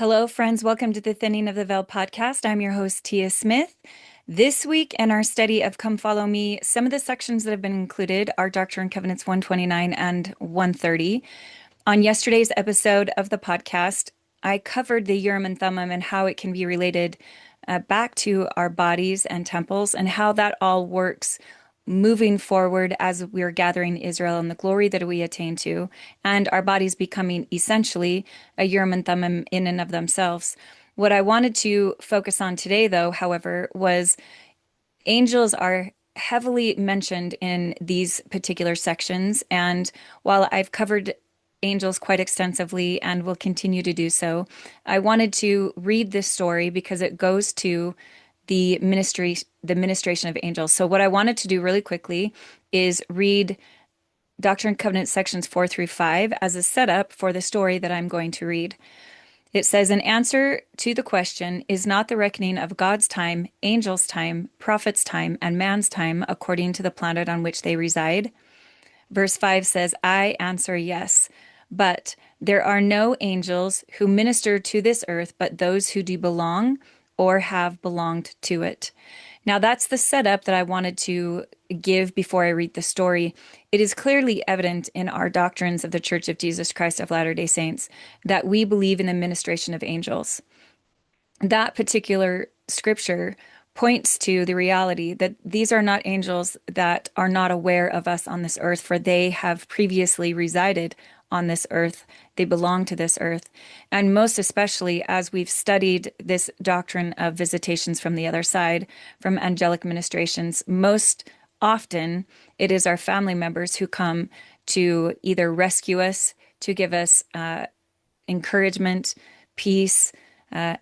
Hello, friends. Welcome to the Thinning of the Veil podcast. I'm your host, Tia Smith. This week, in our study of Come Follow Me, some of the sections that have been included are Doctrine and Covenants 129 and 130. On yesterday's episode of the podcast, I covered the Urim and Thummim and how it can be related back to our bodies and temples and how that all works moving forward as we're gathering Israel and the glory that we attain to, and our bodies becoming essentially a Urim and Thummim in and of themselves. What I wanted to focus on today, though, however, was angels are heavily mentioned in these particular sections. And while I've covered angels quite extensively and will continue to do so, I wanted to read this story because it goes to the ministration of angels. So what I wanted to do really quickly is read Doctrine and Covenants sections 4 through 5 as a setup for the story that I'm going to read. It says, an answer to the question, is not the reckoning of God's time, angels' time, prophets' time, and man's time according to the planet on which they reside? Verse 5 says, I answer yes, but there are no angels who minister to this earth, but those who do belong or have belonged to it. Now, that's the setup that I wanted to give before I read the story. It is clearly evident in our doctrines of the Church of Jesus Christ of Latter-day Saints that we believe in the ministration of angels. That particular scripture points to the reality that these are not angels that are not aware of us on this earth, for they have previously resided on this earth. They belong to this earth. And most especially as we've studied this doctrine of visitations from the other side, from angelic ministrations, most often it is our family members who come to either rescue us, to give us encouragement, peace.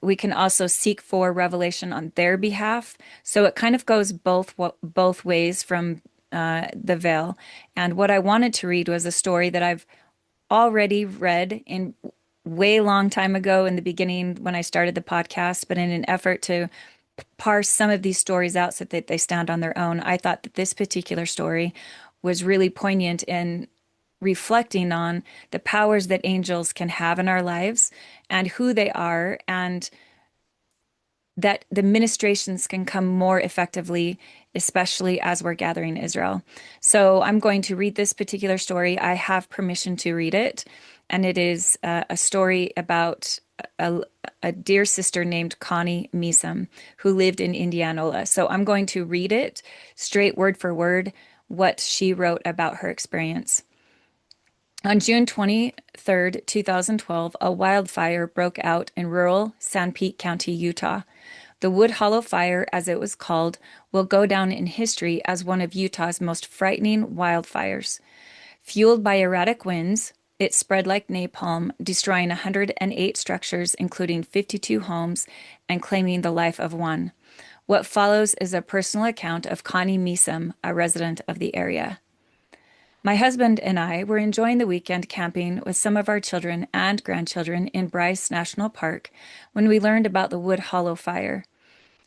We can also seek for revelation on their behalf. So it kind of goes both ways from the veil. And what I wanted to read was a story that I've already read in way long time ago in the beginning when I started the podcast, but in an effort to parse some of these stories out so that they stand on their own, I thought that this particular story was really poignant in reflecting on the powers that angels can have in our lives and who they are, and that the ministrations can come more effectively, especially as we're gathering Israel. So I'm going to read this particular story. I have permission to read it, and it is a story about a dear sister named Connie Measom who lived in Indianola. So I'm going to read it straight word for word, what she wrote about her experience. On June 23rd, 2012, a wildfire broke out in rural Sanpete County, Utah. The Wood Hollow Fire, as it was called, will go down in history as one of Utah's most frightening wildfires. Fueled by erratic winds, it spread like napalm, destroying 108 structures, including 52 homes, and claiming the life of one. What follows is a personal account of Connie Measom, a resident of the area. My husband and I were enjoying the weekend camping with some of our children and grandchildren in Bryce National Park when we learned about the Wood Hollow Fire.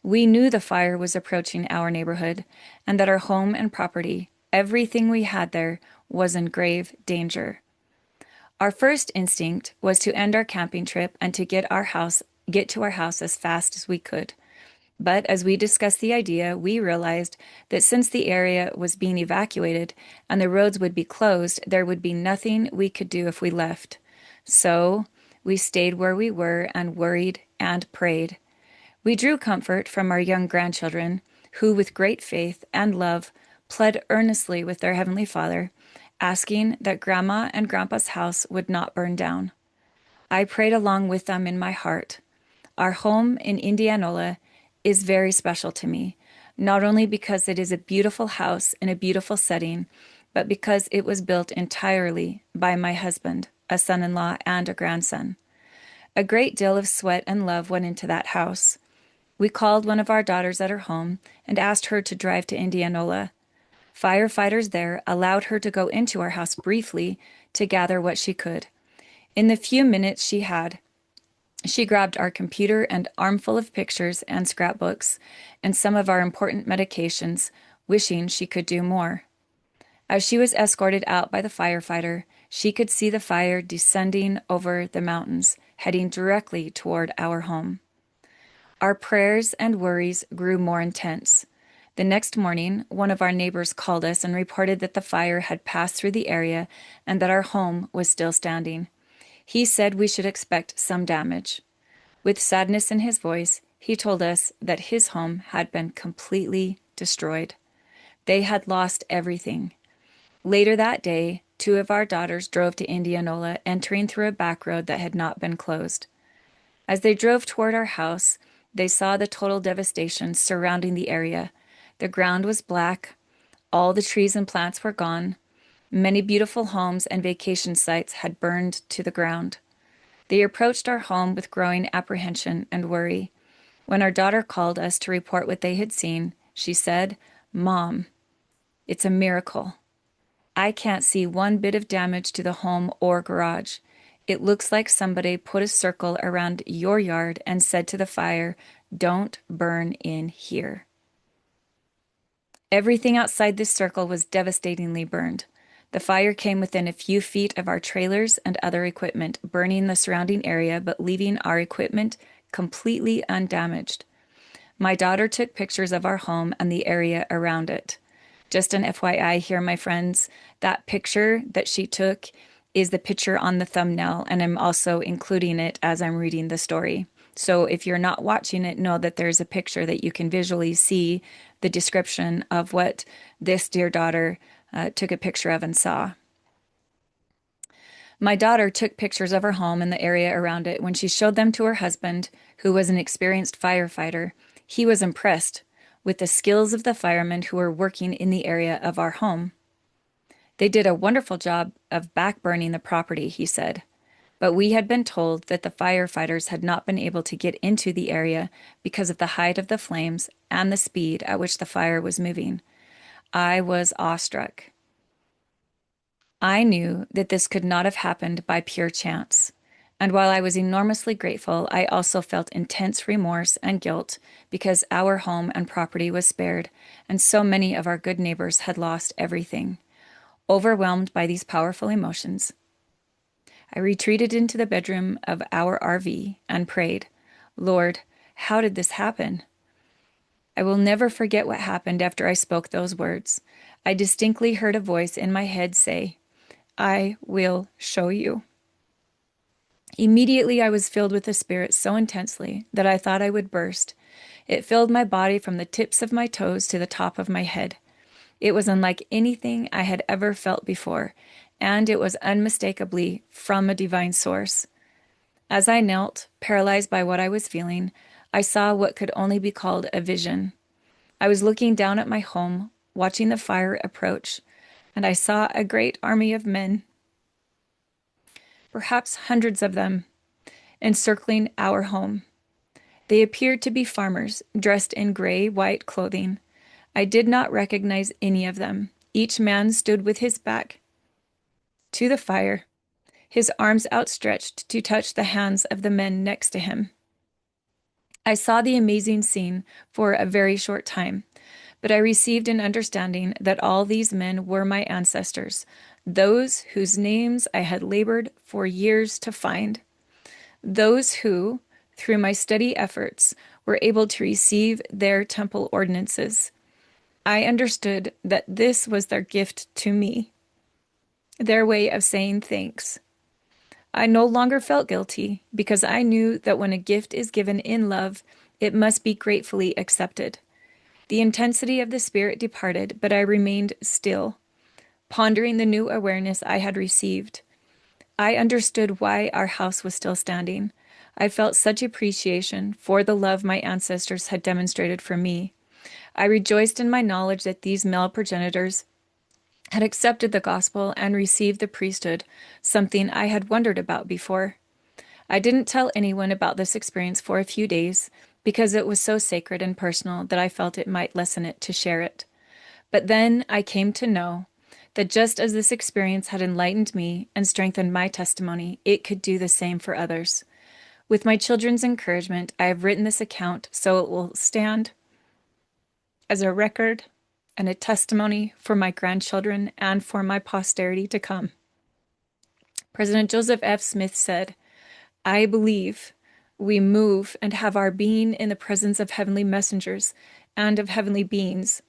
We knew the fire was approaching our neighborhood and that our home and property, everything we had there, was in grave danger. Our first instinct was to end our camping trip and to get to our house as fast as we could. But as we discussed the idea, we realized that since the area was being evacuated and the roads would be closed, there would be nothing we could do if we left. So we stayed where we were and worried and prayed. We drew comfort from our young grandchildren, who with great faith and love pled earnestly with their Heavenly Father, asking that Grandma and Grandpa's house would not burn down. I prayed along with them in my heart. Our home in Indianola is very special to me, not only because it is a beautiful house in a beautiful setting, but because it was built entirely by my husband, a son-in-law, and a grandson. A great deal of sweat and love went into that house. We called one of our daughters at her home and asked her to drive to Indianola. Firefighters there allowed her to go into our house briefly to gather what she could. In the few minutes she had, she grabbed our computer and armful of pictures and scrapbooks and some of our important medications, wishing she could do more. As she was escorted out by the firefighter, she could see the fire descending over the mountains, heading directly toward our home. Our prayers and worries grew more intense. The next morning, one of our neighbors called us and reported that the fire had passed through the area and that our home was still standing. He said we should expect some damage. With sadness in his voice, he told us that his home had been completely destroyed. They had lost everything. Later that day, two of our daughters drove to Indianola, entering through a back road that had not been closed. As they drove toward our house, they saw the total devastation surrounding the area. The ground was black. All the trees and plants were gone. Many beautiful homes and vacation sites had burned to the ground. They approached our home with growing apprehension and worry. When our daughter called us to report what they had seen, she said, "Mom, it's a miracle. I can't see one bit of damage to the home or garage. It looks like somebody put a circle around your yard and said to the fire, 'Don't burn in here.'" Everything outside this circle was devastatingly burned. The fire came within a few feet of our trailers and other equipment, burning the surrounding area but leaving our equipment completely undamaged. My daughter took pictures of our home and the area around it. Just an FYI here, my friends, that picture that she took is the picture on the thumbnail, and I'm also including it as I'm reading the story. So if you're not watching it, know that there's a picture that you can visually see the description of what this dear daughter took a picture of and saw. My daughter took pictures of her home and the area around it. When she showed them to her husband, who was an experienced firefighter, he was impressed with the skills of the firemen who were working in the area of our home. "They did a wonderful job of backburning the property," he said. But we had been told that the firefighters had not been able to get into the area because of the height of the flames and the speed at which the fire was moving. I was awestruck. I knew that this could not have happened by pure chance. And while I was enormously grateful, I also felt intense remorse and guilt because our home and property was spared, and so many of our good neighbors had lost everything. Overwhelmed by these powerful emotions, I retreated into the bedroom of our RV and prayed, "Lord, how did this happen?" I will never forget what happened after I spoke those words. I distinctly heard a voice in my head say, "I will show you." Immediately I was filled with the Spirit so intensely that I thought I would burst. It filled my body from the tips of my toes to the top of my head. It was unlike anything I had ever felt before, and it was unmistakably from a divine source. As I knelt, paralyzed by what I was feeling, I saw what could only be called a vision. I was looking down at my home, watching the fire approach, and I saw a great army of men, perhaps hundreds of them, encircling our home. They appeared to be farmers, dressed in gray-white clothing. I did not recognize any of them. Each man stood with his back to the fire, his arms outstretched to touch the hands of the men next to him. I saw the amazing scene for a very short time, but I received an understanding that all these men were my ancestors, those whose names I had labored for years to find, those who, through my steady efforts, were able to receive their temple ordinances. I understood that this was their gift to me, their way of saying thanks. I no longer felt guilty because I knew that when a gift is given in love, it must be gratefully accepted. The intensity of the Spirit departed, but I remained still, pondering the new awareness I had received. I understood why our house was still standing. I felt such appreciation for the love my ancestors had demonstrated for me. I rejoiced in my knowledge that these male progenitors had accepted the gospel and received the priesthood, something I had wondered about before. I didn't tell anyone about this experience for a few days because it was so sacred and personal that I felt it might lessen it to share it. But then I came to know that just as this experience had enlightened me and strengthened my testimony, it could do the same for others. With my children's encouragement, I have written this account so it will stand as a record and a testimony for my grandchildren and for my posterity to come. President Joseph F. Smith said, I believe we move and have our being in the presence of heavenly messengers and of heavenly beings.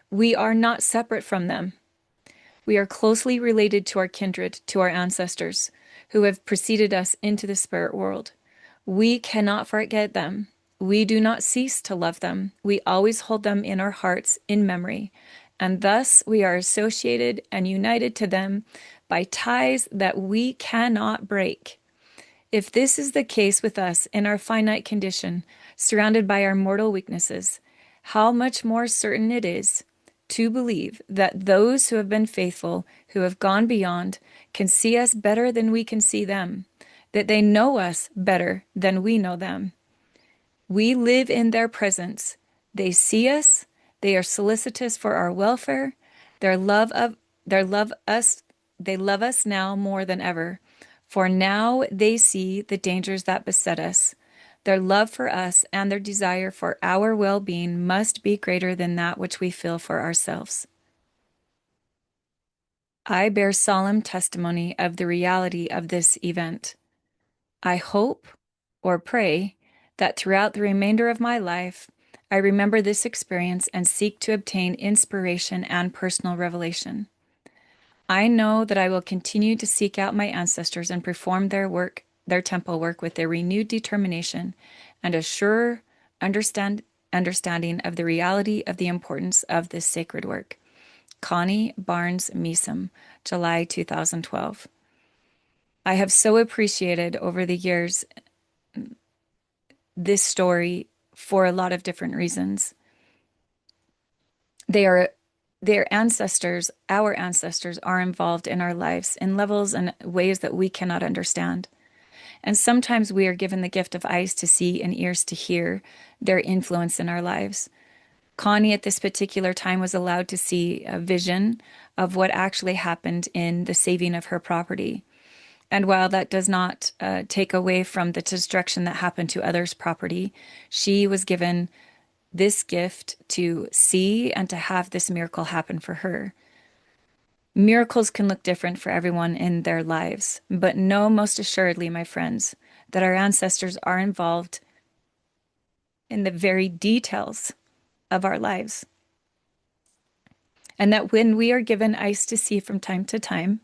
We are not separate from them. We are closely related to our kindred, to our ancestors, who have preceded us into the spirit world. We cannot forget them. We do not cease to love them. We always hold them in our hearts in memory, and thus we are associated and united to them by ties that we cannot break. If this is the case with us in our finite condition, surrounded by our mortal weaknesses, how much more certain it is to believe that those who have been faithful, who have gone beyond, can see us better than we can see them, that they know us better than we know them. We live in their presence. They see us. They are solicitous for our welfare. Their love of their love us, they love us now more than ever. For now they see the dangers that beset us. Their love for us and their desire for our well-being must be greater than that which we feel for ourselves. I bear solemn testimony of the reality of this event. I hope or pray that throughout the remainder of my life, I remember this experience and seek to obtain inspiration and personal revelation. I know that I will continue to seek out my ancestors and perform their work, their temple work, with a renewed determination and a sure understanding of the reality of the importance of this sacred work. Connie Barnes Measom, July 2012. I have so appreciated over the years this story for a lot of different reasons. They are their ancestors, our ancestors, are involved in our lives in levels and ways that we cannot understand. And sometimes we are given the gift of eyes to see and ears to hear their influence in our lives. Connie at this particular time was allowed to see a vision of what actually happened in the saving of her property. And while that does not take away from the destruction that happened to others' property, she was given this gift to see and to have this miracle happen for her. Miracles can look different for everyone in their lives, but know most assuredly, my friends, that our ancestors are involved in the very details of our lives. And that when we are given eyes to see from time to time,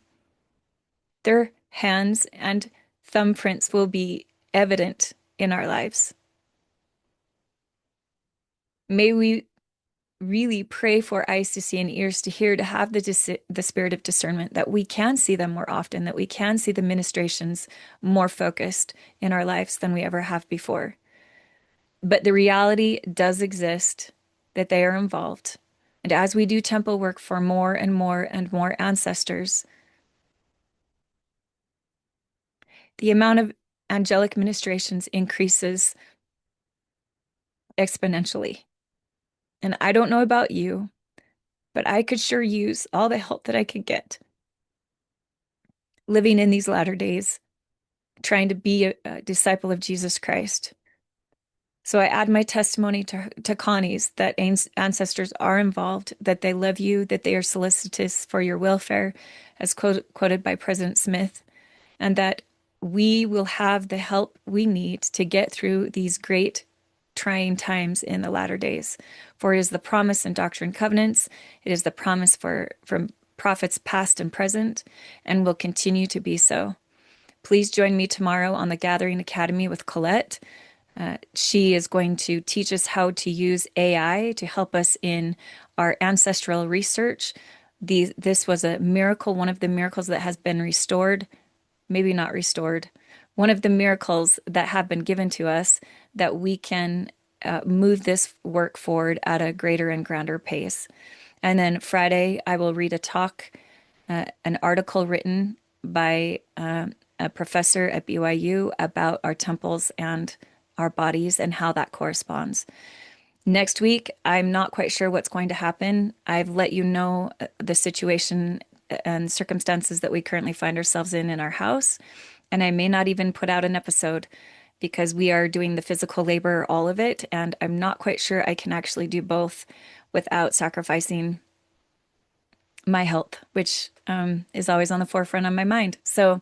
their hands and thumbprints will be evident in our lives. May we really pray for eyes to see and ears to hear, to have the spirit of discernment, that we can see them more often, that we can see the ministrations more focused in our lives than we ever have before. But the reality does exist that they are involved. And as we do temple work for more and more and more ancestors, the amount of angelic ministrations increases exponentially. And I don't know about you, but I could sure use all the help that I could get living in these latter days, trying to be a disciple of Jesus Christ. So I add my testimony to Connie's, that ancestors are involved, that they love you, that they are solicitous for your welfare, as quoted by President Smith, and that we will have the help we need to get through these great trying times in the latter days. For it is the promise in Doctrine and Covenants, it is the promise from prophets past and present, and will continue to be so. Please join me tomorrow on the Gathering Academy with Colette. She is going to teach us how to use AI to help us in our ancestral research. This was a miracle, one of the miracles that has been restored, maybe not restored, one of the miracles that have been given to us, that we can move this work forward at a greater and grander pace. And then Friday, I will read a talk, an article written by a professor at BYU about our temples and our bodies and how that corresponds. Next week, I'm not quite sure what's going to happen. I've let you know the situation and circumstances that we currently find ourselves in our house. And I may not even put out an episode because we are doing the physical labor, all of it. And I'm not quite sure I can actually do both without sacrificing my health, which is always on the forefront of my mind. So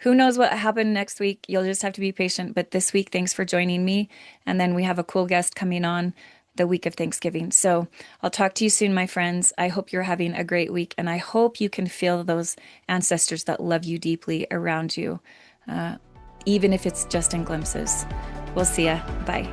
who knows what happened next week? You'll just have to be patient. But this week, thanks for joining me. And then we have a cool guest coming on the week of Thanksgiving. So I'll talk to you soon, my friends. I hope you're having a great week, and I hope you can feel those ancestors that love you deeply around you, even if it's just in glimpses. We'll see ya. Bye.